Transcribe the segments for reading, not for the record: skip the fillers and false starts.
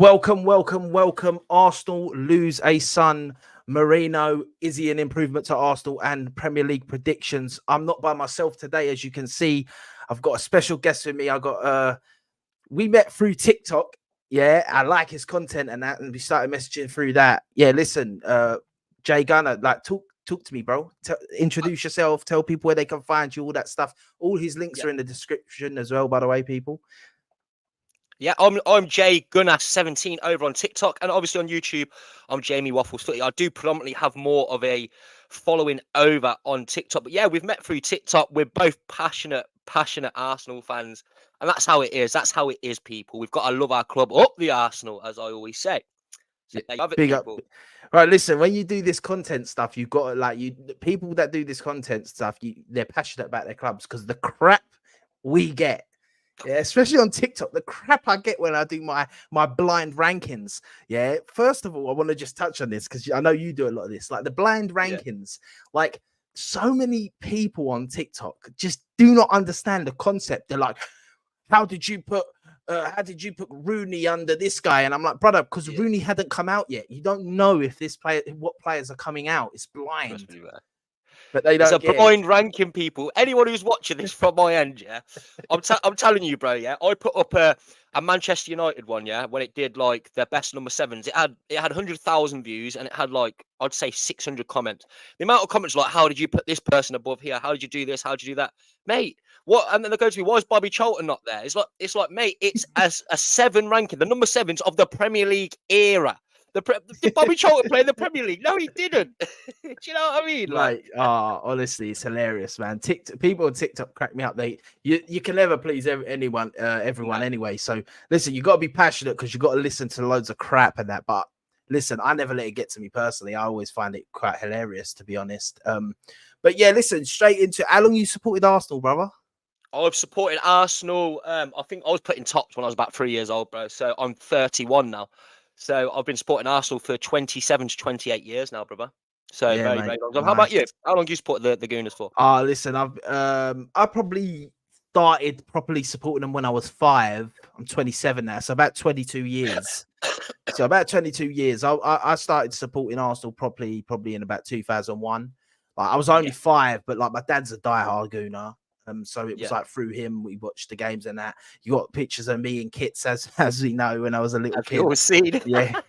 Welcome, welcome, welcome. Arsenal lose a son. Merino, is he an improvement to Arsenal? And Premier League predictions. I'm not by myself today, as you can see. I've got a special guest with me. We met through TikTok. Yeah, I like his content and that, and we started messaging through that. Yeah, listen, Jay Gunner, like talk to me, bro. Introduce yourself, tell people where they can find you, all that stuff. All his links are in the description as well, by the way, people. Yeah, I'm Jay Gunner 17 over on TikTok, and obviously on YouTube, I'm Jamie Waffles 30. I do predominantly have more of a following over on TikTok, but yeah, we've met through TikTok. We're both passionate Arsenal fans, and that's how it is. That's how it is, people. We've got to love our club up the Arsenal, as I always say. So there you have it, Big people. up. Right, listen, when you do this content stuff, you've got to people that do this content stuff, they're passionate about their clubs because the crap we get. Yeah, especially on TikTok, the crap I get when I do my blind rankings. Yeah, first of all, I want to just touch on this because I know you do a lot of this, like the blind rankings. Like so many people on TikTok just do not understand the concept. They're like, how did you put Rooney under this guy? And I'm like, brother, because Rooney hadn't come out yet. You don't know if what players are coming out. It's blind. But they don't. It's a blind ranking, people. Anyone who's watching this from my end, yeah, I'm telling you, bro. Yeah, I put up a Manchester United one, yeah, when it did like their best number sevens. It had 100,000 views and it had like I'd say 600 comments. The amount of comments like, how did you put this person above here? How did you do this? How did you do that, mate? What? And then they go to me, why is Bobby Charlton not there? It's like, mate, it's as a 7 ranking, the number 7s of the Premier League era. Did Bobby Charlton play in the Premier League? No, he didn't. Do you know what I mean? Like, honestly, it's hilarious, man. People on TikTok crack me up. You can never please everyone anyway. So listen, you got to be passionate because you got to listen to loads of crap and that. But listen, I never let it get to me personally. I always find it quite hilarious, to be honest. But yeah, listen, straight into how long you supported Arsenal, brother? I've supported Arsenal. I think I was put in tops when I was about 3 years old, bro. So I'm 31 now. So I've been supporting Arsenal for 27 to 28 years now, brother. So yeah, very, very long time. Nice. How about you? How long do you support the Gooners for? Listen, I probably started properly supporting them when I was 5. I'm 27 now, so about 22 years. So about 22 years. I started supporting Arsenal properly probably in about 2001. Like I was only 5, but like my dad's a diehard Gooner. So it was like through him we watched the games and that. You got pictures of me and Kits as we know when I was a little kid. Always seen it. Yeah.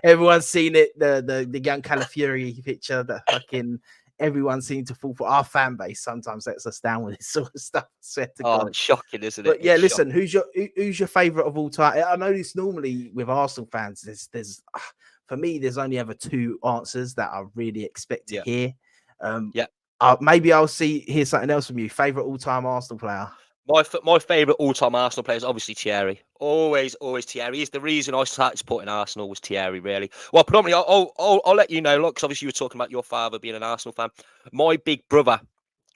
Everyone's seen it. The young Calafiori picture that fucking everyone seemed to fall for. Our fan base sometimes lets us down with this sort of stuff. It's shocking, isn't it? But yeah, listen, who's your favorite of all time? I know this normally with Arsenal fans, there's for me, there's only ever 2 answers that I really expect to hear. Maybe I'll hear something else from you. Favorite all-time Arsenal player? My favourite all-time Arsenal player is obviously Thierry. Always Thierry. He's the reason I started supporting Arsenal was Thierry, really. Well, predominantly, I'll let you know, look, because obviously you were talking about your father being an Arsenal fan. My big brother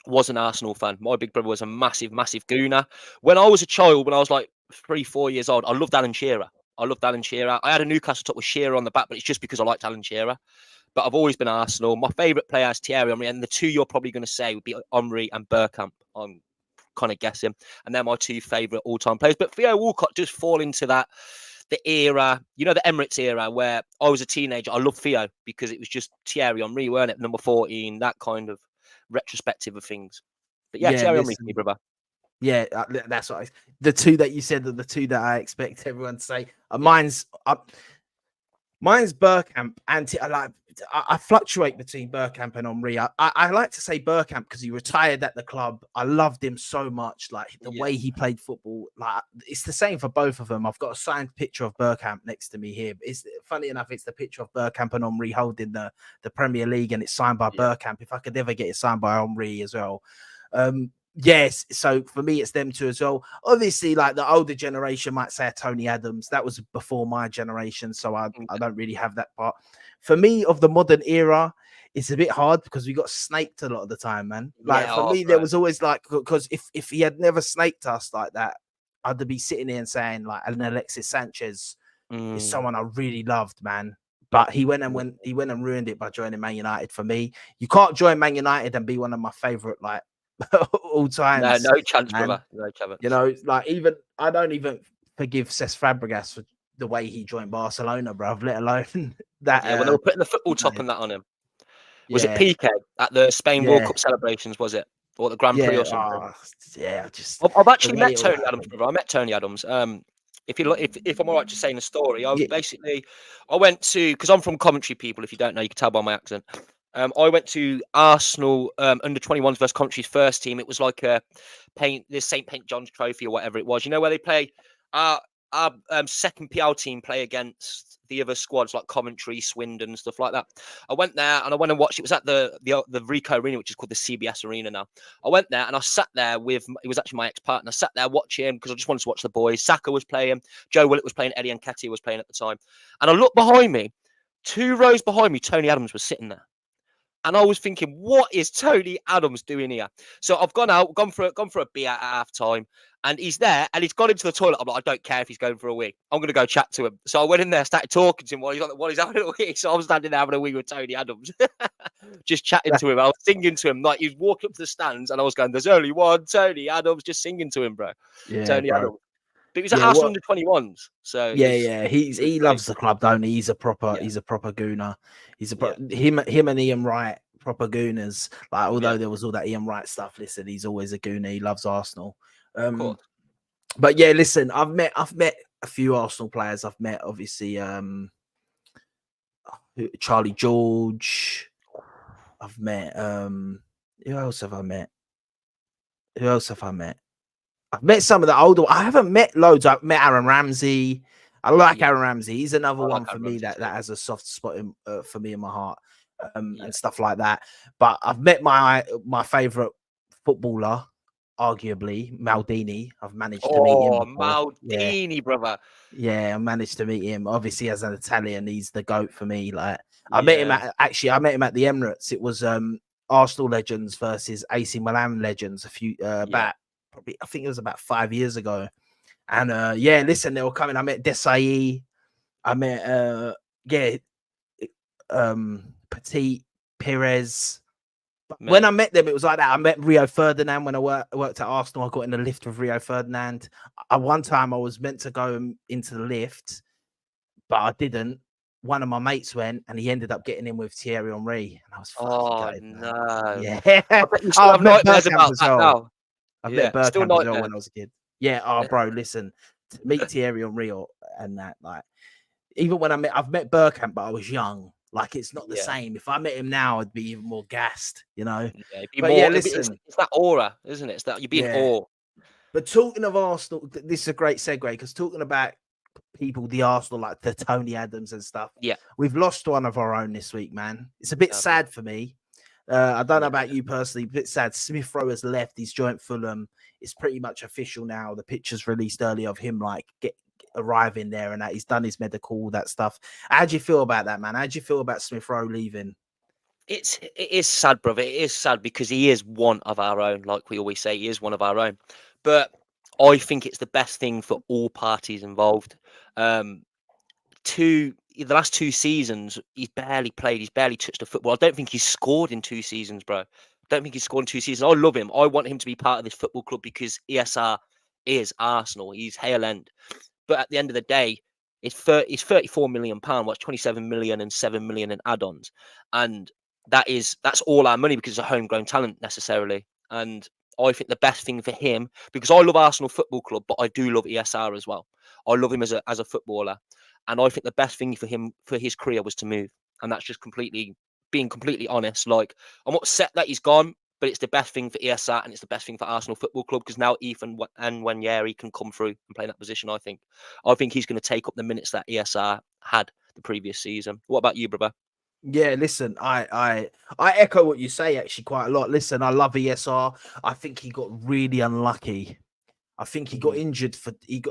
was an Arsenal fan. My big brother was a massive Gooner. When I was a child, when I was like 3-4 years old, I loved Alan Shearer. I had a Newcastle top with Shearer on the back, but it's just because I liked Alan Shearer. But I've always been Arsenal. My favourite player is Thierry Henry, and the 2 you're probably going to say would be Henry and Bergkamp. I'm kind of guessing, and they're my 2 favourite all-time players. But Theo Walcott does fall into the era, you know, the Emirates era where I was a teenager. I loved Theo because it was just Thierry Henry, weren't it? Number 14, that kind of retrospective of things. But yeah, Thierry Henry, brother. Yeah, that's what the 2 that you said are the 2 that I expect everyone to say. Mine's Bergkamp, and I fluctuate between Bergkamp and Henry. I like to say Bergkamp because he retired at the club. I loved him so much, like the way he played football. Like it's the same for both of them. I've got a signed picture of Bergkamp next to me here. It's funny enough, it's the picture of Bergkamp and Henry holding the Premier League, and it's signed by Bergkamp. If I could ever get it signed by Henry as well. Yes, so for me, it's them 2 as well. Obviously, like the older generation might say Tony Adams. That was before my generation, so I don't really have that part. For me, of the modern era, it's a bit hard because we got snaked a lot of the time, man. Like for me, there was always like, because if he had never snaked us like that, I'd be sitting here and saying like an Alexis Sanchez is someone I really loved, man. But he went and ruined it by joining Man United. For me, you can't join Man United and be one of my favorite like all times. No chance, brother. No chance. You know, like I don't even forgive Cesc Fabregas for the way he joined Barcelona, bruv, let alone that. Yeah, when they were putting the football top United. and that on him. Was it Yeah, Piqué at the Spain World yeah, Cup celebrations? Was it, or the Grand Prix yeah. or something? Yeah, just I've the actually way met it all Tony Adams, happened. brother. I met Tony Adams. If I'm all right just saying the story, Yeah, I went to, because I'm from Coventry, people. If you don't know, you can tell by my accent. I went to Arsenal under 21s versus Coventry's first team. It was like the St. Paint John's Trophy or whatever it was. You know where they play our second PL team play against the other squads like Coventry, Swindon, stuff like that. I went there and I went and watched. It was at the Rico Arena, which is called the CBS Arena now. I went there and I sat there with, it was actually my ex-partner. I sat there watching because I just wanted to watch the boys. Saka was playing, Joe Willett was playing, Eddie Nketiah was playing at the time. And I looked behind me, 2 rows behind me, Tony Adams was sitting there. And I was thinking, what is Tony Adams doing here? So I've gone for a beer at half time, and he's there, and he's gone into the toilet. I'm like, I don't care if he's going for a wee. I'm going to go chat to him. So I went in there, started talking to him while he's having a wee. So I'm standing there having a wee with Tony Adams, just chatting to him. I was singing to him, like he was walking up to the stands, and I was going, "There's only one Tony Adams," just singing to him, bro. yeah, Tony bro. Adams. But he was at Yeah, Arsenal what? under 21s, so Yeah, it's yeah. it was He great. loves the club, don't he? Yeah, He's a proper gooner. yeah, Him and Ian Wright, proper gooners. Like, yeah. although there was all that Ian Wright stuff, listen, he's always a gooner. He loves Arsenal. Of course. But yeah, listen, I've met a few Arsenal players. I've met obviously Charlie George. I've met who else have I met? Who else have I met? I've met some of the older. I haven't met loads. I've met Aaron Ramsey. I like Yeah, Aaron Ramsey. He's another I like one for Aaron me Ramsey that too. has a soft spot for me in my heart, Yeah. and stuff like that. But I've met my favorite footballer, arguably Maldini. I've managed to meet him Oh, before. Yeah, Maldini, brother. yeah, I managed to meet him. Obviously, as an Italian, he's the goat for me. Like, I met him Yeah, I met him at the Emirates. It was Arsenal legends versus AC Milan legends a few yeah, about probably, I think it was about 5 years ago. And yeah, listen, they were coming. I met Desai. I met yeah, Petit Perez. But when I mate. met them, it was like that. I met Rio Ferdinand when I worked at Arsenal. I got in the lift with Rio Ferdinand. One time I was meant to go into the lift, but I didn't. One of my mates went, and he ended up getting in with Thierry Henry, and I was fucking Oh gutted, man. no. Yeah. I bet you Oh, still I've have met nightmares Bergkamp about as that well. now. I've met Yeah, still Bergkamp as well when nightmares. I was a kid. Yeah. Oh, bro, listen, to meet Thierry Henry and that, like, even when I've met Bergkamp, but I was young. Like, it's not the Yeah, same. If I met him now, I'd be even more gassed, you know. yeah. It'd be But yeah, more. listen, It's that aura, isn't it? It's that you'd be in yeah. awe. But talking of Arsenal, this is a great segue because talking about people, the Arsenal, like the Tony Adams and stuff, Yeah, we've lost one of our own this week, man. It's a bit have you? sad for me. I don't know Yeah, about you personally, a bit sad. Smith Rowe has left. He's joined Fulham. It's pretty much official now. The pictures released earlier of him like arriving there and that he's done his medical, all that stuff. How do you feel about that, man? How do you feel about Smith Rowe leaving? it is sad, brother. It is sad because he is one of our own. Like we always say, he is one of our own. But I think it's the best thing for all parties involved. Um, the last 2 seasons, he's barely played. He's barely touched a football. I don't think he's scored in 2 seasons, bro. I don't think he's scored in 2 seasons. I love him. I want him to be part of this football club because ESR is Arsenal. He's Hale End. But at the end of the day, it's 34 million pound. What's 27 million and 7 million in add-ons, and that's all our money because it's a homegrown talent necessarily. And I think the best thing for him, because I love Arsenal Football Club, but I do love ESR as well. I love him as a footballer. And I think the best thing for him for his career was to move. And that's just being completely honest. Like, I'm upset that he's gone, but it's the best thing for ESR and it's the best thing for Arsenal Football Club because now Ethan and Wanyeri can come through and play in that position. I think he's going to take up the minutes that ESR had the previous season. What about you, brother? Yeah, listen, I echo what you say actually quite a lot. Listen, I love ESR. I think he got really unlucky. I think he got Mhm. injured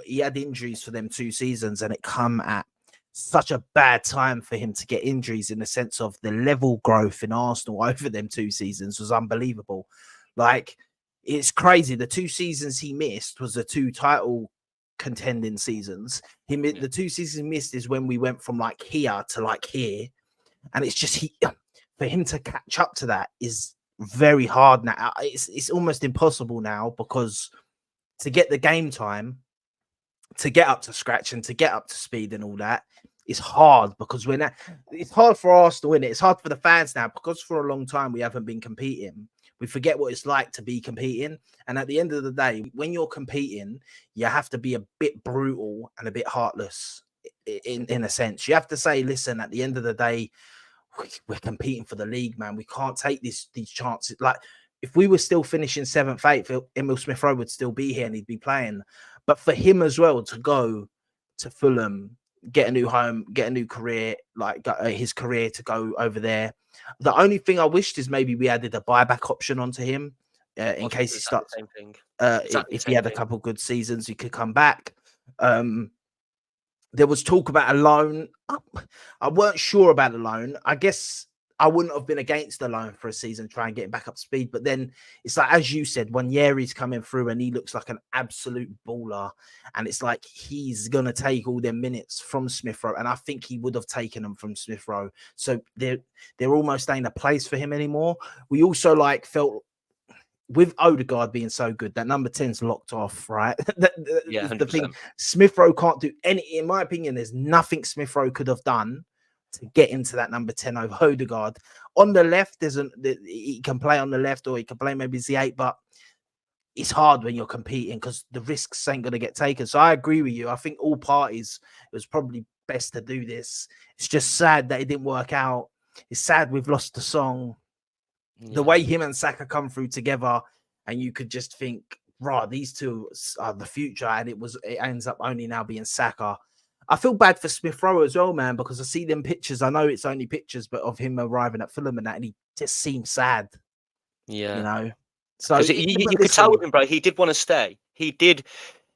he had injuries for them 2 seasons, and it come at such a bad time for him to get injuries in the sense of the level growth in Arsenal over them 2 seasons was unbelievable. Like, it's crazy. The 2 seasons he missed was the 2 title contending seasons. Yeah. The 2 seasons he missed is when we went from like here to like here, and it's just for him to catch up to that is very hard now. It's almost impossible now because to get the game time to get up to scratch and to get up to speed and all that. It's hard because it's hard for Arsenal, innit? It's hard for the fans now because for a long time we haven't been competing. We forget what it's like to be competing. And at the end of the day, when you're competing, you have to be a bit brutal and a bit heartless in a sense. You have to say, listen, at the end of the day, we're competing for the league, man. We can't take these chances. Like, if we were still finishing 7th, 8th, Emil Smith Rowe would still be here and he'd be playing. But for him as well to go to Fulham, get a new home, get a new career, like his career to go over there. The only thing I wished is maybe we added a buyback option onto him in case he starts. Same thing. If he had a couple good seasons, he could come back. There was talk about a loan. I weren't sure about a loan. I guess I wouldn't have been against the loan for a season, try and get him back up to speed. But then it's like, as you said, when Yeri's coming through and he looks like an absolute baller, and it's like he's going to take all their minutes from Smith Rowe. And I think he would have taken them from Smith Rowe. So there almost ain't a place for him anymore. We also felt with Odegaard being so good, that number 10's locked off, right? Yeah, 100%. The thing, Smith Rowe can't do any, in my opinion, there's nothing Smith Rowe could have done to get into that number 10 over Odegaard. On the left, he can play on the left or he can play maybe Z8, but it's hard when you're competing because the risks ain't going to get taken. So I agree with you. I think all parties, it was probably best to do this. It's just sad that it didn't work out. It's sad we've lost the song. Yeah. The way him and Saka come through together, and you could just think, right, these two are the future, and it ends up only now being Saka. I feel bad for Smith Rowe as well, man, because I see them pictures. I know it's only pictures, but of him arriving at Fulham and that, and he just seems sad. Yeah, you know. So you could tell with him, bro. He did want to stay. He did.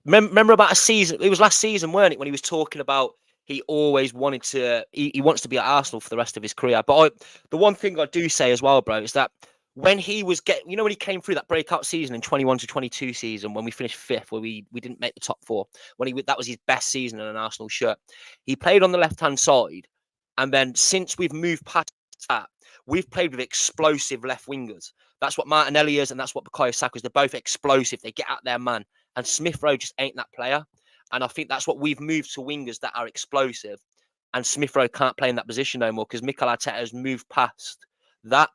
Remember about a season? It was last season, weren't it? When he was talking about he always wanted to. He wants to be at Arsenal for the rest of his career. But the one thing I do say as well, bro, is that when he was when he came through that breakout season in 21 to 22 season, when we finished 5th, where we didn't make the top 4, that was his best season in an Arsenal shirt. He played on the left-hand side, and then since we've moved past that, we've played with explosive left wingers. That's what Martinelli is, and that's what Bukayo Saka is. They're both explosive. They get out their man, and Smith Rowe just ain't that player. And I think that's what we've moved to wingers that are explosive, and Smith Rowe can't play in that position no more because Mikel Arteta has moved past that.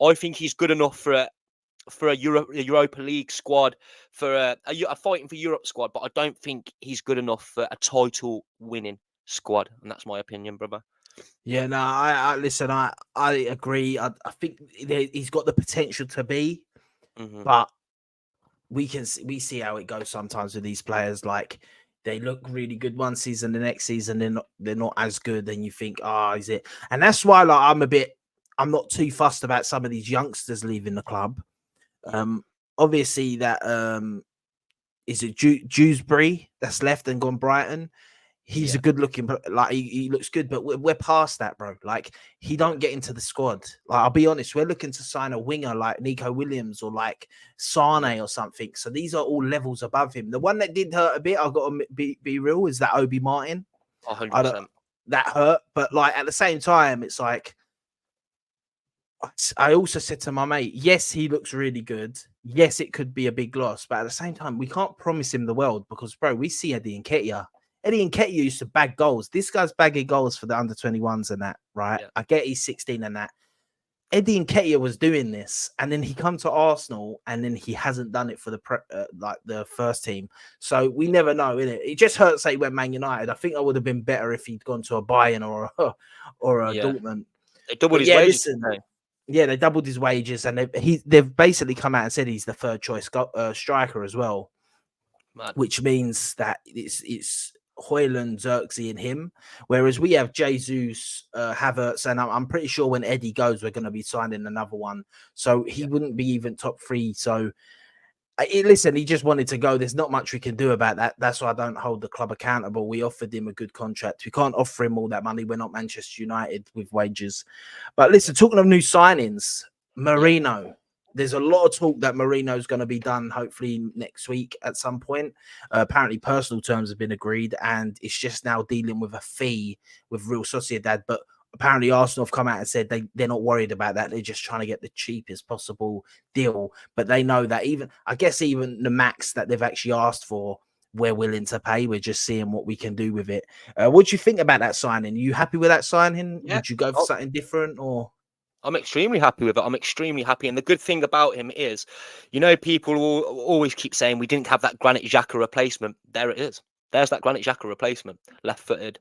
I think he's good enough for a Europa League squad, for a fighting for Europe squad, but I don't think he's good enough for a title winning squad, and that's my opinion, brother. Yeah, no, I listen. I agree. I think he's got the potential to be, but we see how it goes sometimes with these players. Like, they look really good one season, the next season they're not as good, and you think, is it? And that's why I'm not too fussed about some of these youngsters leaving the club. Obviously that is it Dewsbury that's left and gone Brighton. He's a good looking, like he looks good, but we're past that, bro. Like, he don't get into the squad. Like, I'll be honest, we're looking to sign a winger like Nico Williams or like Sane or something. So these are all levels above him. The one that did hurt a bit, I've got to be real, is that Obi Martin. 100%. That hurt, but like at the same time, it's like, I also said to my mate, yes, he looks really good. Yes, it could be a big loss, but at the same time, we can't promise him the world because, bro, we see Eddie Nketiah. Eddie Nketiah used to bag goals. This guy's bagging goals for the under-21s and that, right? Yeah. I get he's 16 and that. Eddie Nketiah was doing this, and then he come to Arsenal, and then he hasn't done it for the first team. So we never know, innit? It just hurts that he went Man United. I think I would have been better if he'd gone to a Bayern or a Dortmund. They doubled his wages. Yeah, they doubled his wages, and they've basically come out and said he's the third choice striker as well, which means that it's Højlund, Xerxes, and him. Whereas we have Jesus, Havertz, and I'm pretty sure when Eddie goes, we're going to be signing another one. So he wouldn't be even top 3. So listen, he just wanted to go. There's not much we can do about that. That's why I don't hold the club accountable. We offered him a good contract. We can't offer him all that money. We're not Manchester United with wages. But listen, talking of new signings, Merino. There's a lot of talk that Merino is going to be done hopefully next week at some point. Apparently personal terms have been agreed, and it's just now dealing with a fee with Real Sociedad. But apparently Arsenal have come out and said they're not worried about that. They're just trying to get the cheapest possible deal. But they know that even the max that they've actually asked for we're willing to pay. We're just seeing what we can do with it. What do you think about that signing? Are you happy with that signing? Yeah. Would you go for something different or? I'm extremely happy with it. I'm extremely happy. And the good thing about him is, people will always keep saying we didn't have that Granit Xhaka replacement. There it is. There's that Granit Xhaka replacement, left-footed.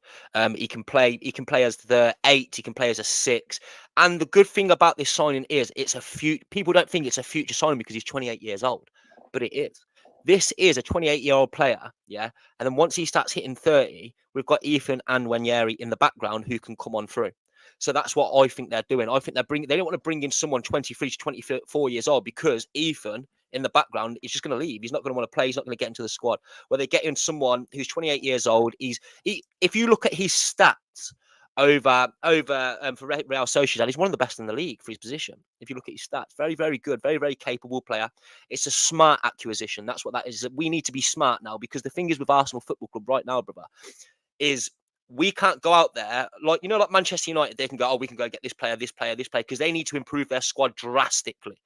He can play. He can play as the 8. He can play as a 6. And the good thing about this signing is it's a future. People don't think it's a future signing because he's 28 years old, but it is. This is a 28-year-old player, yeah. And then once he starts hitting 30, we've got Ethan and Wanyeri in the background who can come on through. So that's what I think they're doing. I think they don't want to bring in someone 23 to 24 years old because Ethan in the background is just going to leave. He's not going to want to play. He's not going to get into the squad. Where they get in someone who's 28 years old. If you look at his stats over for Real Sociedad, he's one of the best in the league for his position. If you look at his stats, very, very good, very, very capable player. It's a smart acquisition. That's what that is. We need to be smart now because the thing is with Arsenal Football Club right now, brother, is we can't go out there like Manchester United. They can go, we can go get this player, because they need to improve their squad drastically.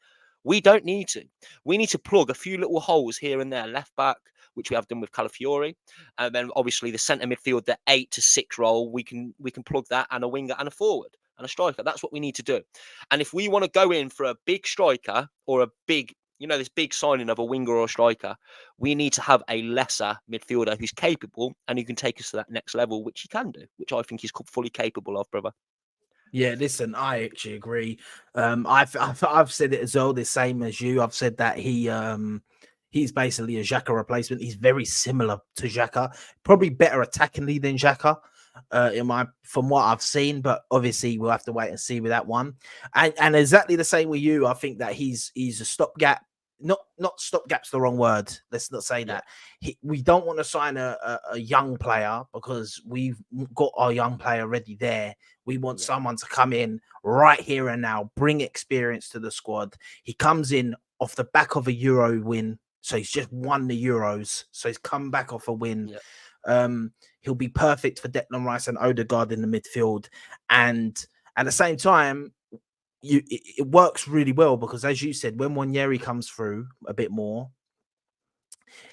We don't need to. We need to plug a few little holes here and there. Left back, which we have done with Calafiori, and then obviously the centre midfield, the 8 to 6 role. We can plug that, and a winger and a forward and a striker. That's what we need to do. And if we want to go in for a big striker or a big, this big signing of a winger or a striker, we need to have a lesser midfielder who's capable and who can take us to that next level, which he can do, which I think he's fully capable of, brother. Yeah, listen, I actually agree. I've said it as well, the same as you. I've said that he's basically a Xhaka replacement. He's very similar to Xhaka, probably better attackingly than Xhaka, from what I've seen. But obviously, we'll have to wait and see with that one. And exactly the same with you. I think that he's a stopgap. Not stopgap's the wrong word. Let's not say that. We don't want to sign a young player because we've got our young player already there. We want someone to come in right here and now, bring experience to the squad. He comes in off the back of a Euro win. So he's just won the Euros. So he's come back off a win. He'll be perfect for Declan Rice and Odegaard in the midfield. And at the same time, it works really well because, as you said, when Wanyeri comes through a bit more,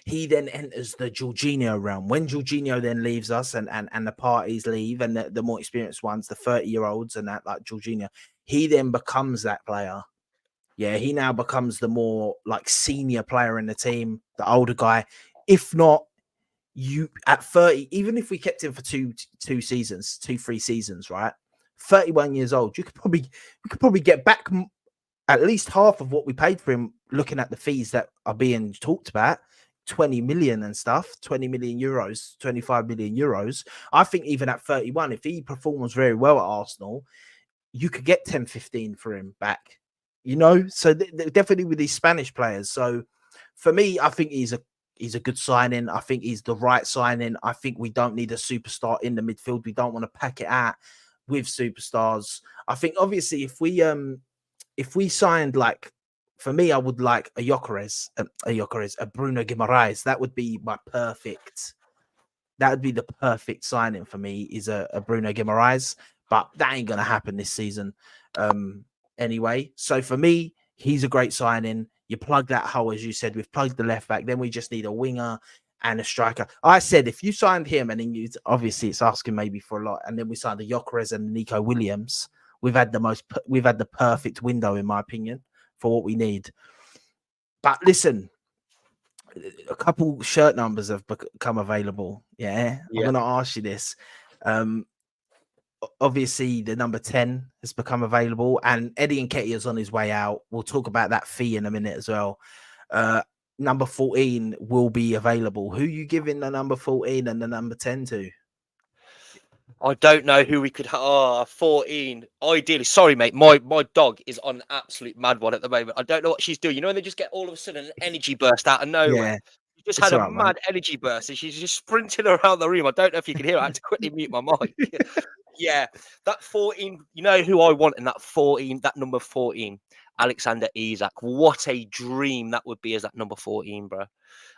he then enters the Jorginho realm. When Jorginho then leaves us and the parties leave and the more experienced ones, the 30-year-olds and that, like Jorginho, he then becomes that player. Yeah, he now becomes the more like senior player in the team, the older guy. If not, you at 30, even if we kept him for two, 3 seasons, right? 31 years old, we could probably get back at least half of what we paid for him, looking at the fees that are being talked about, 20 million and stuff, 20 million euros, 25 million euros. I think even at 31, if he performs very well at Arsenal, you could get 10, 15 for him back, so definitely with these Spanish players. So for me, I think he's a good signing. I think he's the right signing. I think we don't need a superstar in the midfield. We don't want to pack it out with superstars. I think obviously if we signed, like, for me, I would like a Bruno Guimaraes. That would be the perfect signing for me, is a Bruno Guimaraes, but that ain't gonna happen this season anyway. So for me, he's a great signing. You plug that hole, as you said, we've plugged the left back, then we just need a winger and a striker. I said if you signed him and then obviously it's asking maybe for a lot, and then we signed the Gyökeres and Nico Williams, we've had the perfect window, in my opinion, for what we need. But listen, a couple shirt numbers have become available. I'm going to ask you this. Obviously, the number 10 has become available, and Eddie Nketiah is on his way out. We'll talk about that fee in a minute as well. Number 14 will be available. Who are you giving the number 14 and the number 10 to? I don't know who we could 14. Ideally, sorry, mate. My dog is on an absolute mad one at the moment. I don't know what she's doing. And they just get all of a sudden an energy burst out of nowhere. Yeah, she just had a mad energy burst, and she's just sprinting around the room. I don't know if you can hear it. I had to quickly mute my mic. Yeah, that 14. You know who I want in that 14? That number 14, Alexander Isak. What a dream that would be as that number 14, bro.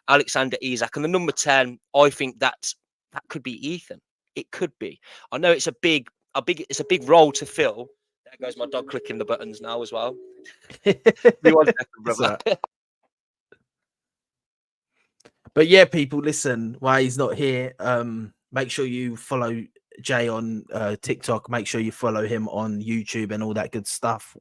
Alexander Isak. And the number 10, I think that could be Ethan. It could be. I know it's a big role to fill. There goes my dog clicking the buttons now as well. Give me 1 second, brother. But yeah, people, listen, while he's not here, make sure you follow Jay on TikTok. Make sure you follow him on YouTube and all that good stuff.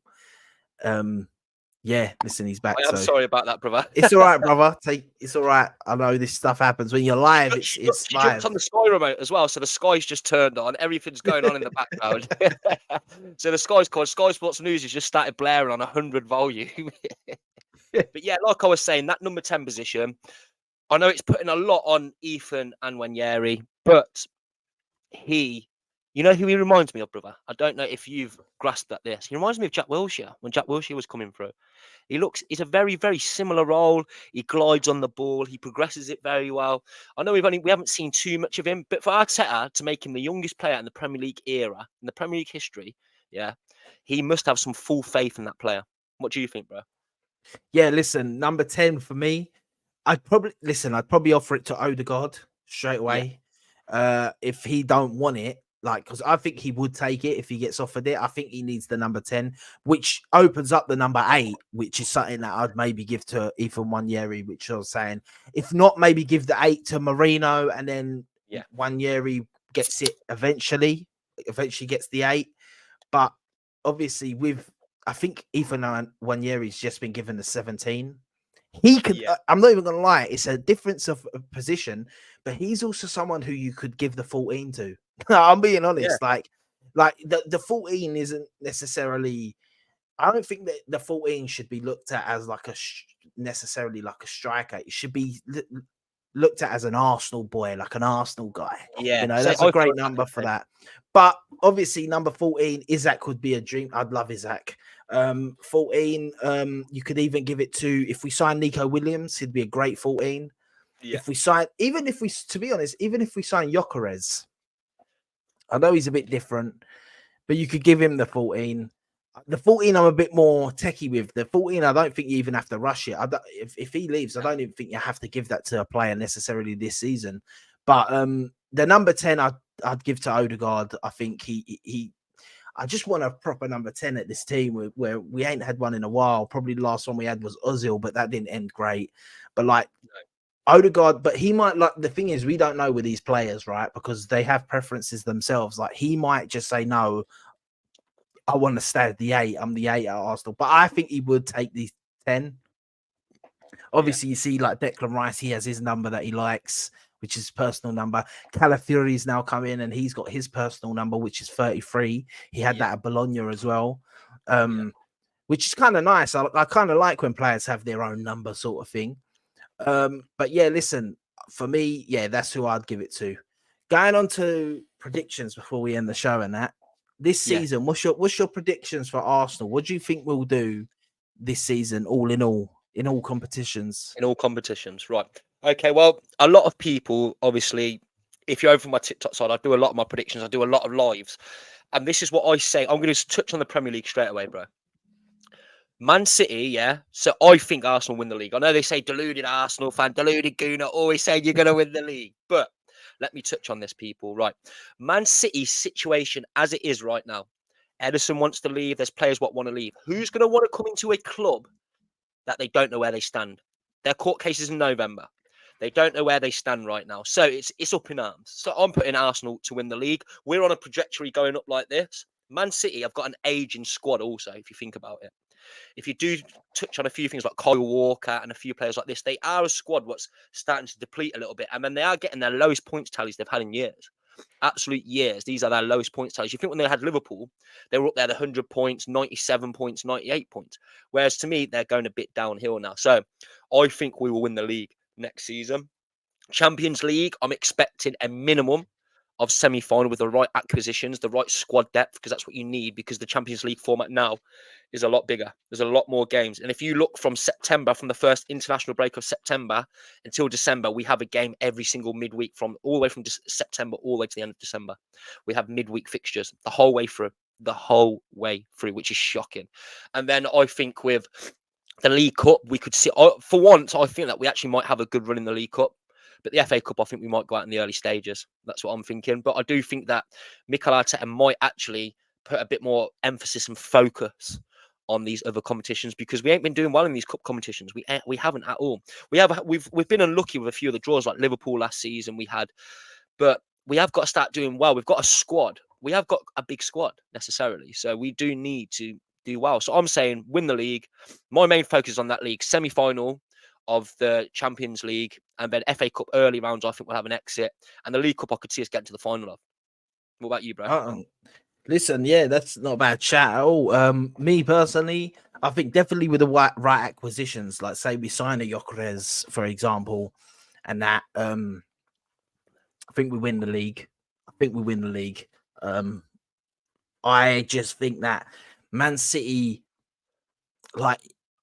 Yeah, listen, he's back. I am So sorry about that, brother. it's all right, brother. It's all right. I know this stuff happens when you're live. It's She jumped live. on the Sky remote as well, so the Sky's just turned on. Everything's going on in the background. So the Sky's called Sky Sports News has just started blaring on 100 volume. But yeah, like I was saying, that number 10 position, I know it's putting a lot on Ethan and Nwaneri, but you know who he reminds me of, brother? I don't know if you've grasped at this. He reminds me of Jack Wilshere when Jack Wilshere was coming through. He's a very, very similar role. He glides on the ball. He progresses it very well. I know we haven't seen too much of him, but for Arteta to make him the youngest player in the Premier League era, in the Premier League history, yeah, he must have some full faith in that player. What do you think, bro? Yeah, listen, number 10 for me. I'd probably offer it to Odegaard straight Yeah, away. If he don't want it, like, because I think he would take it if he gets offered it. I think he needs the number 10, which opens up the number 8, which is something that I'd maybe give to Ethan Nwaneri, which I was saying. If not, maybe give the 8 to Merino, and then yeah, Nwaneri gets it eventually gets the 8. But obviously, I think Ethan Nwaneri's just been given the 17. He could. yeah, I'm not even gonna lie. It's a difference of position, but he's also someone who you could give the 14 to. I'm being yeah, honest. Like the 14 isn't necessarily. I don't think that the 14 should be looked at as like necessarily like a striker. It should be looked at as an Arsenal boy, like an Arsenal guy. yeah. You know, So that's I a feel great exactly number the for same. that. But obviously, number 14, Isaac would be a dream. I'd love Isaac. 14, you could even give it to, if we sign Nico Williams, he'd be a great 14. Yeah, If we sign, to be honest, even if we sign Gyökeres, I know he's a bit different, but you could give him the 14. The 14, I'm a bit more techie with. The 14, I don't think you even have to rush it. If he leaves, I don't even think you have to give that to a player necessarily this season. But the number 10, I'd give to Odegaard. I think I just want a proper number 10 at this team where we ain't had one in a while. Probably the last one we had was Ozil, but that didn't end great. But like Odegaard, but he might, like, the thing is, we don't know with these players, right? Because they have preferences themselves. Like, he might just say, no, I want to stay at the 8. I'm the 8 at Arsenal. But I think he would take the 10. yeah, Obviously, you see, like Declan Rice, he has his number that he likes, which is personal number. Calafiori's now come in and he's got his personal number, which is 33. He had yeah, that at Bologna as well, yeah, which is kind of nice. I kind of like when players have their own number, sort of thing. But yeah, listen, for me, yeah, that's who I'd give it to. Going on to predictions before we end the show and that. This yeah. season, what's your predictions for Arsenal? What do you think we'll do this season, all in all competitions? In all competitions, right? Okay. Well, a lot of people, obviously, if you're over my TikTok side, I do a lot of my predictions. I do a lot of lives, and this is what I say. I'm going to touch on the Premier League straight away, bro. Man City, yeah. So I think Arsenal win the league. I know they say deluded Arsenal fan, deluded Gooner, always saying you're going to win the league. But let me touch on this, people. Right. Man City's situation as it is right now. Edison wants to leave. There's players what want to leave. Who's going to want to come into a club that they don't know where they stand? Their court case is in November. They don't know where they stand right now. So it's up in arms. So I'm putting Arsenal to win the league. We're on a trajectory going up like this. Man City have got an aging squad also, if you think about it. If you do touch on a few things like Kyle Walker and a few players like this, they are a squad what's starting to deplete a little bit. And then they are getting their lowest points tallies they've had in years. Absolute years. These are their lowest points tallies. You think when they had Liverpool, they were up there, the 100 points, 97 points, 98 points. Whereas to me, they're going a bit downhill now. So I think we will win the league next season. Champions League, I'm expecting a minimum of semi-final with the right acquisitions, the right squad depth, because that's what you need, because the Champions League format now is a lot bigger. There's a lot more games. And if you look from September, from the first international break of September until December, we have a game every single midweek, from all the way from September all the way to the end of December. We have midweek fixtures the whole way through, which is shocking. And then I think with the League Cup, we could see, for once, I think that we actually might have a good run in the League Cup. But the FA Cup, I think we might go out in the early stages. That's what I'm thinking. But I do think that Mikel Arteta might actually put a bit more emphasis and focus on these other competitions, because we ain't been doing well in these cup competitions. We haven't at all. We've been unlucky with a few of the draws, like Liverpool last season we had, but we have got to start doing well. We've got a squad. We have got a big squad necessarily, so we do need to do well. So I'm saying win the league. My main focus is on that league semi-final of the Champions League, and then FA Cup early rounds. I think we'll have an exit, and the League Cup I could see us getting to the final of. What about you, bro? Listen, yeah, that's not a bad chat at all. Me personally, I think definitely with the right acquisitions, like say we sign a Gyökeres, for example, and that I think we win the league. I just think that Man City, like,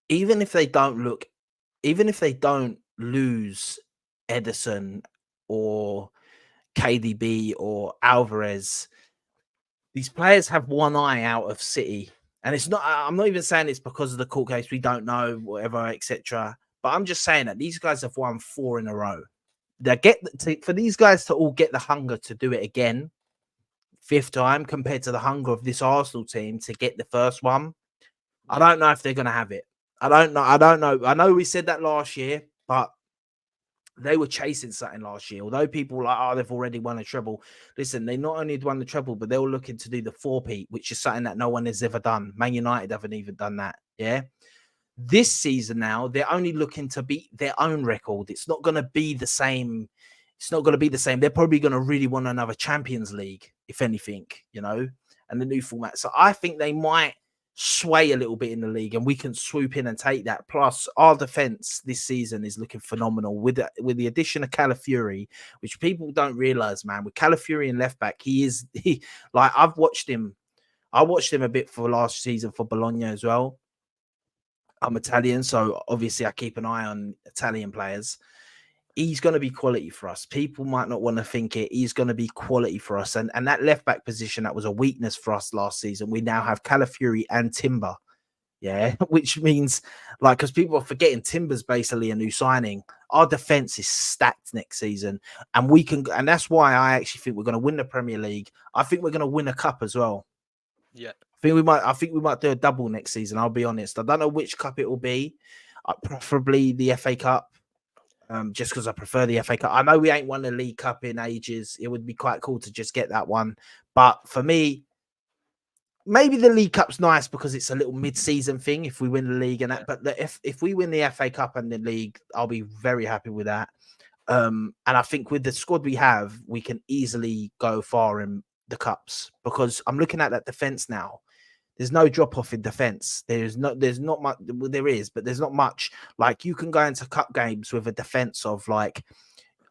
even if they don't lose Ederson or KDB or Alvarez, these players have one eye out of City. And it's not, I'm not even saying it's because of the court case, we don't know, whatever, etc. But I'm just saying that these guys have won 4 in a row. For these guys to all get the hunger to do it again, 5th time, compared to the hunger of this Arsenal team to get the first one, I don't know if they're going to have it. I don't know. I know we said that last year, but they were chasing something last year. Although people were like, oh, they've already won a treble. Listen, they not only won the treble, but they were looking to do the 4-peat, which is something that no one has ever done. Man United haven't even done that. Yeah. This season now, they're only looking to beat their own record. It's not going to be the same. They're probably going to really want another Champions League, if anything, and the new format. So I think they might sway a little bit in the league, and we can swoop in and take that. Plus, our defense this season is looking phenomenal with the addition of Calafiori, which people don't realize, man. With Calafiori and left back, I've watched him. I watched him a bit for last season for Bologna as well. I'm Italian, so obviously I keep an eye on Italian players. He's going to be quality for us. People might not want to think it. He's going to be quality for us. And that left-back position, that was a weakness for us last season. We now have Calafiori and Timber. Yeah, which means, because people are forgetting Timber's basically a new signing. Our defense is stacked next season. And and that's why I actually think we're going to win the Premier League. I think we're going to win a cup as well. Yeah. I think we might do a double next season. I'll be honest. I don't know which cup it will be. Preferably the FA Cup. Just because I prefer the FA Cup. I know we ain't won the League Cup in ages. It would be quite cool to just get that one. But for me, maybe the League Cup's nice because it's a little mid-season thing if we win the league and that. But if we win the FA Cup and the league, I'll be very happy with that. And I think with the squad we have, we can easily go far in the cups, because I'm looking at that defense now. There's no drop off in defense. There's not much. Well, there is, but there's not much. Like, you can go into cup games with a defense of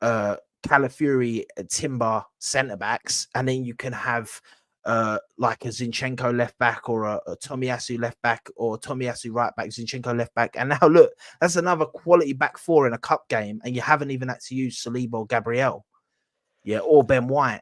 Calafiori, Timber centre backs, and then you can have like a Zinchenko left back or a Tomiyasu left back or Tomiyasu right back, Zinchenko left back. And now look, that's another quality back 4 in a cup game, and you haven't even had to use Saliba or Gabriel, or Ben White.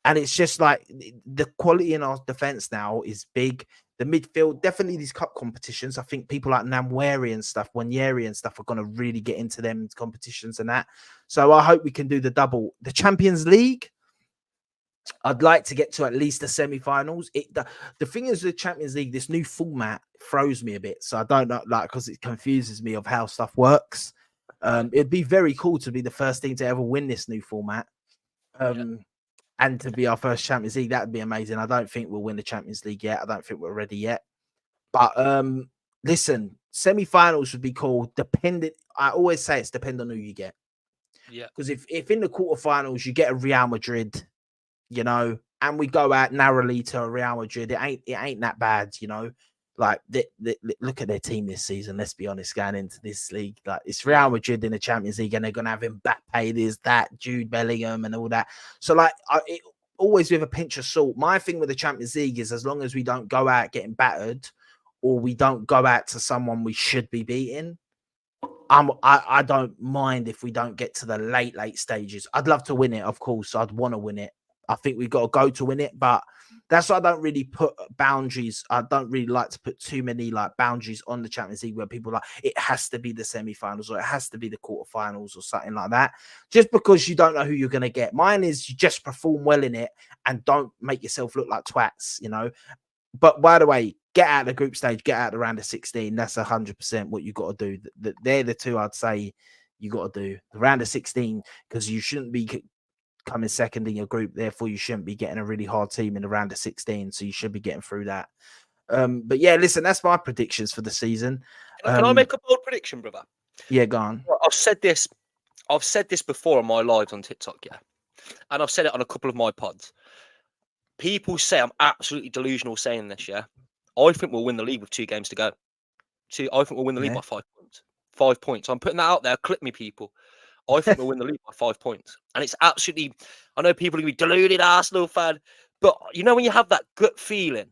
And it's just like the quality in our defense now is big. The midfield, definitely these cup competitions. I think people like Namweri and stuff, Wanyeri and stuff are going to really get into them competitions and that. So I hope we can do the double. The Champions League, I'd like to get to at least the semi-finals. The thing is, the Champions League, this new format throws me a bit. So I don't know, because it confuses me of how stuff works. It'd be very cool to be the first team to ever win this new format. And to be our first Champions League, that would be amazing. I don't think we'll win the Champions League yet. I don't think we're ready yet. But listen, semi-finals would be cool. I always say it's dependent on who you get. Yeah. Because if in the quarterfinals you get a Real Madrid, and we go out narrowly to a Real Madrid, it ain't that bad, Like, look at their team this season. Let's be honest, going into this league, like, it's Real Madrid in the Champions League, and they're gonna have Mbappe, this, that, Jude Bellingham, and all that. So, always with a pinch of salt. My thing with the Champions League is, as long as we don't go out getting battered, or we don't go out to someone we should be beating, I don't mind if we don't get to the late stages. I'd love to win it, of course. I'd want to win it. I think we've got to go to win it, but that's why I don't really put boundaries. I don't really like to put too many boundaries on the Champions League where people are like, it has to be the semi-finals or it has to be the quarterfinals or something like that, just because you don't know who you're going to get. Mine is you just perform well in it and don't make yourself look like twats, But by the way, get out of the group stage, get out of the round of 16. That's 100% what you got to do. They're the two I'd say you got to do. The round of 16, because you shouldn't be coming second in your group. Therefore, you shouldn't be getting a really hard team in the round of 16. So you should be getting through that. But yeah, listen, that's my predictions for the season. Can I make a bold prediction, brother? Yeah, go on. I've said this before on my lives on TikTok, yeah, and I've said it on a couple of my pods. People say I'm absolutely delusional saying this, yeah. I think we'll win the league with 2 games to go. I think we'll win the league by 5 points. 5 points. I'm putting that out there. Clip me, people. I think we'll win the league by 5 points. And it's absolutely, I know people are going to be deluded Arsenal fan, but you know when you have that gut feeling,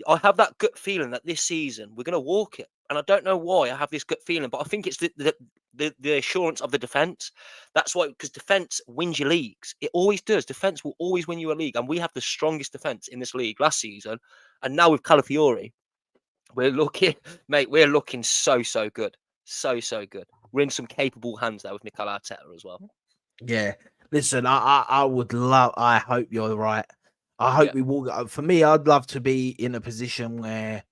I have that gut feeling that this season we're going to walk it. And I don't know why I have this gut feeling, but I think it's the assurance of the defence. That's why, because defence wins your leagues. It always does. Defence will always win you a league. And we have the strongest defence in this league last season. And now with Calafiori, we're looking, mate, we're looking so good. So good. We're in some capable hands there with Mikel Arteta as well. Yeah. Listen, I would love, I hope you're right. I hope we will. For me, I'd love to be in a position where,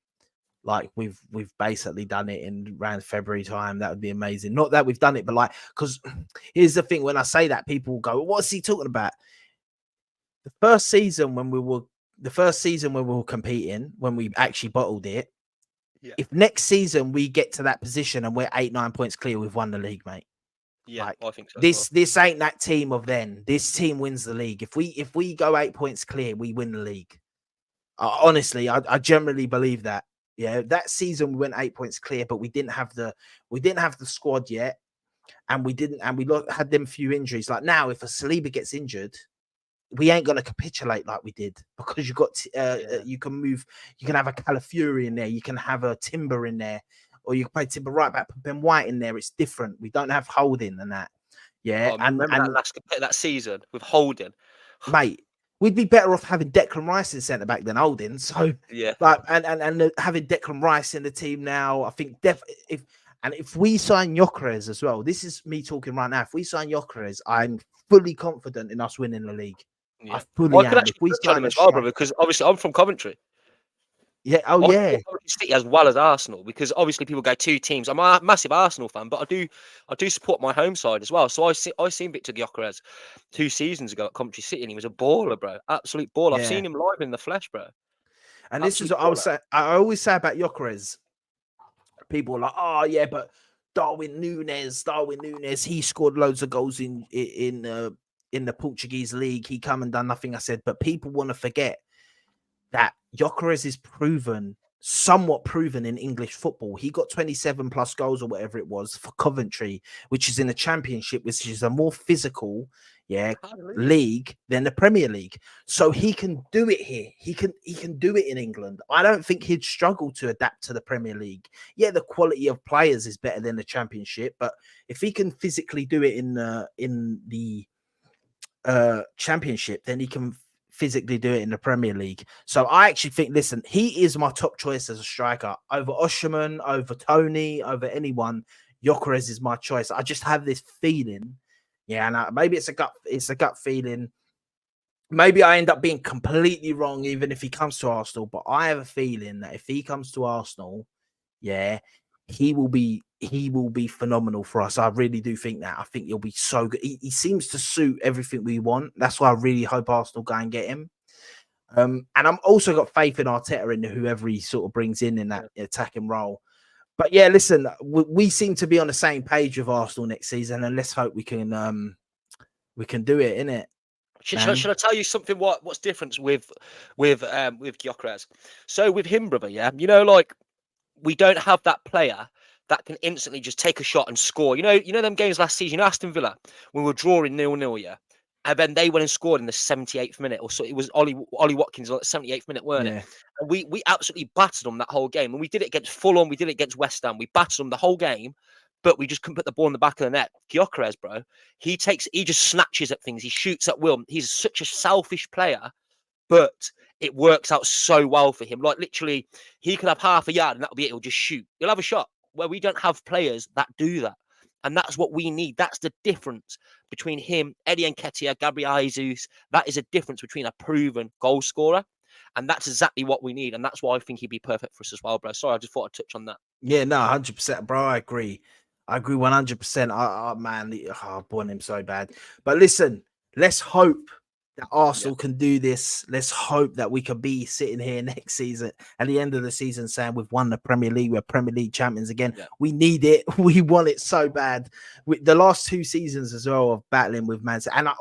like, we've basically done it in around February time. That would be amazing. Not that we've done it, but like, because here's the thing: when I say that, people go, "What's he talking about?" The first season when we were competing, when we actually bottled it. Yeah. If next season we get to that position and we're 8-9 points clear, we've won the league, mate. Yeah, like, I think so. This ain't that team of then. This team wins the league. If we go 8 points clear, we win the league. Honestly, I generally believe that. Yeah, that season we went 8 points clear, but we didn't have the squad yet, and we had them few injuries. Like now, if a Saliba gets injured, we ain't gonna capitulate like we did, because you got you can move, you can have a Calafiori in there, you can have a Timber in there, or you can play Timber right back, put Ben White in there. It's different. We don't have Holding and that. Yeah, and remember that season with Holding, mate. We'd be better off having Declan Rice in centre back than Holding. So yeah, like, and having Declan Rice in the team now, I think if we sign Gyökeres as well, this is me talking right now. If we sign Gyökeres, I'm fully confident in us winning the league. Yeah. I fully am. If we sign him as well, brother, because obviously I'm from Coventry. Yeah. Oh, yeah. Coventry City as well as Arsenal, because obviously people go 2 teams. I'm a massive Arsenal fan, but I do support my home side as well. So I seen Victor Gyökeres 2 seasons ago at Coventry City, and he was a baller, bro. Absolute baller. Yeah. I've seen him live in the flesh, bro. And this is what I was saying. I always say about Gyökeres. People are like, oh yeah, but Darwin Núñez, he scored loads of goals in the Portuguese league. He come and done nothing. I said, but people want to forget that Gyökeres is somewhat proven in English football. He got 27 plus goals or whatever it was for Coventry, which is in the Championship, which is a more physical league than the Premier League. So he can do it here. He can do it in England. I don't think he'd struggle to adapt to the Premier League. Yeah, the quality of players is better than the Championship, but if he can physically do it in the Championship, then he can physically do it in the Premier League. So I actually think, listen, he is my top choice as a striker over Osimhen, over Tony, over anyone. Gyökeres is my choice. I just have this feeling, and maybe it's a gut feeling. Maybe I end up being completely wrong, even if he comes to Arsenal. But I have a feeling that if he comes to Arsenal, he will be phenomenal for us. I really do think that. I think he'll be so good. He seems to suit everything we want. That's why I really hope Arsenal go and get him. And I'm also got faith in Arteta and whoever he sort of brings in that attacking role. But yeah, listen, we seem to be on the same page with Arsenal next season, and let's hope we can do it, innit? Should I tell you something? What's different with Gyökeres? So with him, brother, you know, like, we don't have that player that can instantly just take a shot and score. You know them games last season, Aston Villa, when we were drawing 0-0, and then they went and scored in the 78th minute, or so. It was Ollie Watkins on the 78th minute, weren't it? And we absolutely battered them that whole game, and we did it against Fulham, we did it against West Ham, we battered them the whole game, but we just couldn't put the ball in the back of the net. Gyökeres, bro, he just snatches at things, he shoots at will. He's such a selfish player, but it works out so well for him. Like, literally, he could have half a yard and that'll be it. He'll just shoot. He'll have a shot, where we don't have players that do that. And that's what we need. That's the difference between him, Eddie Nketiah, Gabriel Jesus. That is a difference between a proven goal scorer. And that's exactly what we need. And that's why I think he'd be perfect for us as well, bro. Sorry, I just thought I'd touch on that. Yeah, no, 100%, bro. I agree. 100%. Man, I want him so bad. But listen, let's hope that Arsenal can do this. Let's hope that we can be sitting here next season at the end of the season saying we've won the Premier League, we're Premier League champions again. We need it. We want it so bad. With the last 2 seasons as well of battling with Man City. And I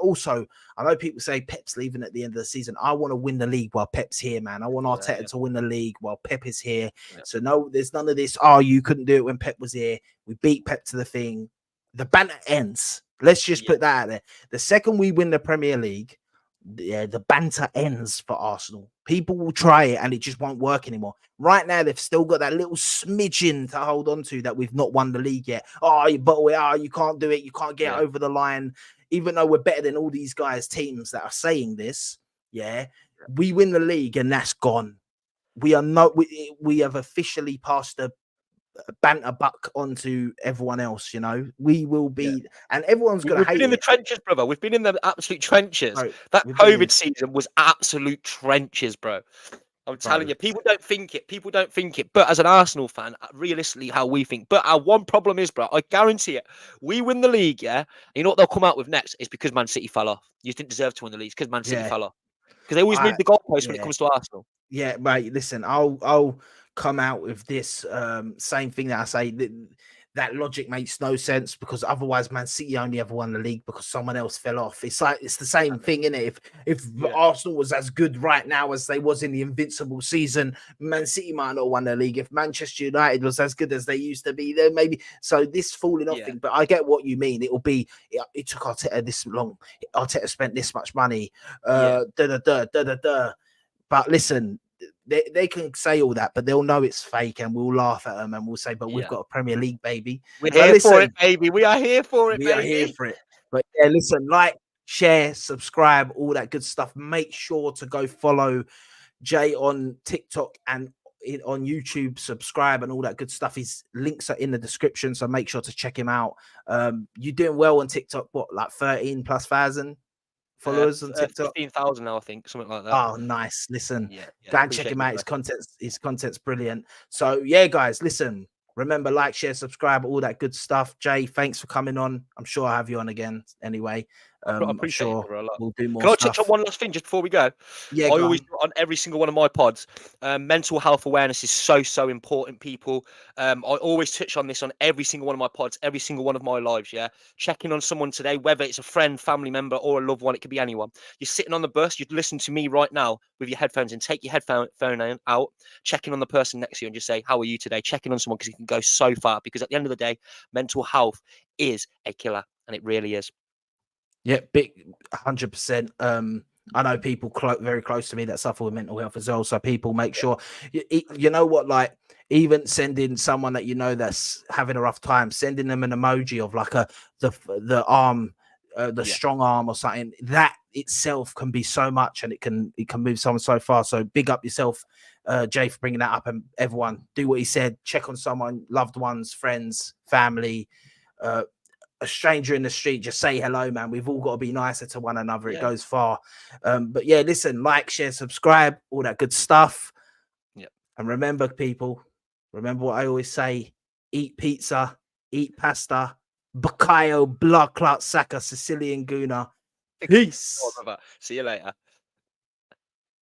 know people say Pep's leaving at the end of the season. I want to win the league while Pep's here, man. I want Arteta to win the league while Pep is here. So no, there's none of this. Oh, you couldn't do it when Pep was here. We beat Pep to the thing. The banter ends. Let's just put that out there. The second we win the Premier League, the banter ends for Arsenal. People will try it and it just won't work anymore. Right now, they've still got that little smidgen to hold on to that we've not won the league yet. Oh, you can't do it. You can't get over the line. Even though we're better than all these guys' teams that are saying this, we win the league and that's gone. We are not. We have officially passed the banter buck onto everyone else. You know, we will be, and everyone's gonna hate. We've been in the trenches, brother. We've been in the absolute trenches. Bro, that COVID season was absolute trenches, bro. I'm telling you, people don't think it. People don't think it. But as an Arsenal fan, realistically, how we think. But our one problem is, bro, I guarantee it. We win the league, you know what they'll come out with next is because Man City fell off. You didn't deserve to win the league because Man City fell off. Because they always move the goalposts when it comes to Arsenal. Yeah, mate. Listen, I'll come out with this same thing that I say. That logic makes no sense because otherwise Man City only ever won the league because someone else fell off. It's like it's the same thing, isn't it? If Arsenal was as good right now as they was in the invincible season, Man City might not have won the league. If Manchester United was as good as they used to be, then maybe. So this falling off thing, but I get what you mean. It will be. It took Arteta this long. Arteta spent this much money. But listen. They can say all that, but they'll know it's fake, and we'll laugh at them, and we'll say, "But we've got a Premier League, baby. We're here for it, baby. We are here for it, baby. We are here for it." But yeah, listen, like, share, subscribe, all that good stuff. Make sure to go follow Jay on TikTok and on YouTube. Subscribe and all that good stuff. His links are in the description, so make sure to check him out. You're doing well on TikTok. What, like 13,000+ followers on TikTok? 15,000 now, I think, something like that. Oh, nice. Listen, go and check him out. His content's brilliant. So yeah, guys, listen, remember, like, share, subscribe, all that good stuff. Jay, thanks for coming on. I'm sure I'll have you on again anyway. I appreciate it a lot. We'll do more. Can I touch on one last thing just before we go? Yeah, I always do it on every single one of my pods. Mental health awareness is so important, people. I always touch on this on every single one of my pods, every single one of my lives. Checking on someone today, whether it's a friend, family member, or a loved one. It could be anyone. You're sitting on the bus, you'd listen to me right now with your headphones in. Take your headphone out, checking on the person next to you, and just say, "How are you today?" Checking on someone, because it can go so far. Because at the end of the day, mental health is a killer, and it really is. Yeah, big 100%. I know people very close to me that suffer with mental health as well. So people make sure, you know what, like, even sending someone that you know that's having a rough time, sending them an emoji of like the arm, the strong arm or something. That itself can be so much, and it can move someone so far. So big up yourself, Jay, for bringing that up, and everyone do what he said. Check on someone, loved ones, friends, family. A stranger in the street, just say hello, man. We've all got to be nicer to one another. It goes far. But yeah, listen, like, share, subscribe, all that good stuff. And remember, people, remember what I always say: eat pizza, eat pasta, Bukayo, blood clot, Saka, Sicilian Gooner. Peace. See you later.